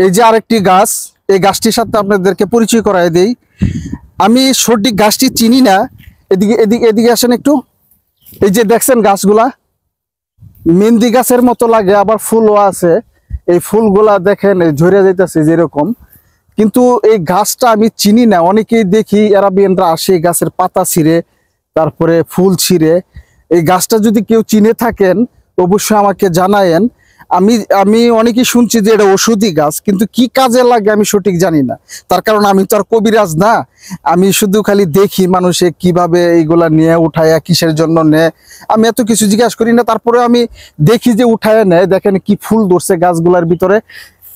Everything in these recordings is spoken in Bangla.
এই যে আরেকটি গাছ, এই গাছটির সাথে আপনাদেরকে পরিচয় করায় দেই। আমি সঠিক গাছটি চিনি না। এদিকে এদিকে এদিকে আসেন একটু। এই যে দেখছেন গাছগুলা মেহেন্দি গাছের মতো লাগে, আবার ফুলও আছে। এই ফুলগুলা দেখেন ঝরে যাইতেছে যেরকম, কিন্তু এই গাছটা আমি চিনি না। অনেকেই দেখি আরাবিয়ানরা আসে গাছের পাতা ছিঁড়ে, তারপরে ফুল ছিঁড়ে। এই গাছটা যদি কেউ চিনে থাকেন অবশ্যই আমাকে জানায়েন। আমি আমি অনেকেই শুনছি যে এটা ওষুধি গাছ, কিন্তু কি কাজে লাগে আমি সঠিক জানি না। তার কারণ আমি তো আর কবিরাজ না, আমি শুধু খালি দেখি মানুষে কিভাবে এইগুলা নিয়ে উঠায়, কিসের জন্য নেয়, আমি এত কিছু জিজ্ঞাসা করি না। তারপরে আমি দেখি যে উঠায় নেয়, দেখেন কি ফুল ধরছে গাছগুলার ভিতরে।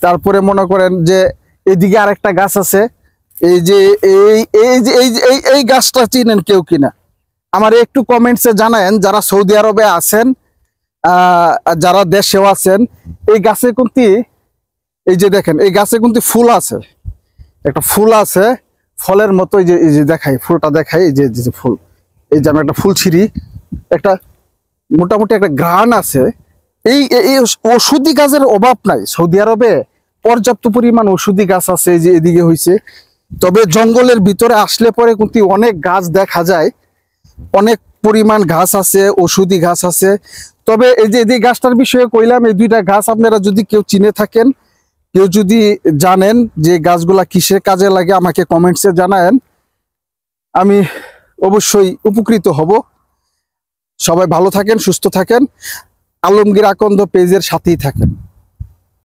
তারপরে মনে করেন যে এদিকে আরেকটা গাছ আছে, এই যে এই এই যে এই যে এই গাছটা চিনেন কেউ কিনা আমার একটু কমেন্টসে জানায়েন, যারা সৌদি আরবে আছেন, যারা দেশেও আছেন। এই গাছে কিন্তু এই যে দেখেন এই গাছে কিন্তু ফুল আছে, একটা ফুল আছে ফলের মতো। এই যে দেখাই ফুলটা, দেখাই এই যে ফুল, এই যে আমি একটা ফুল ছিঁড়ি, একটা মোটামুটি একটা ঘ্রাণ আছে। এই এই ওষুধি গাছের অভাব নাই সৌদি আরবে, পর্যাপ্ত পরিমাণ ওষুধি গাছ আছে। এই যে এদিকে হয়েছে। তবে জঙ্গলের ভিতরে আসলে পরে কিন্তু অনেক গাছ দেখা যায়, অনেক পরিমাণ ঘাস আছে, ওষুধি ঘাস আছে। তবে এই যে গাছটার বিষয়ে কইলাম, এই দুইটা গাছ আপনারা যদি কেউ চিনে থাকেন, কেউ যদি জানেন যে গাছগুলা কিসের কাজে লাগে, আমাকে কমেন্টসে জানায়েন, আমি অবশ্যই উপকৃত হব। সবাই ভালো থাকেন, সুস্থ থাকেন, আলমগীর আকন্দ পেজের সাথেই থাকেন।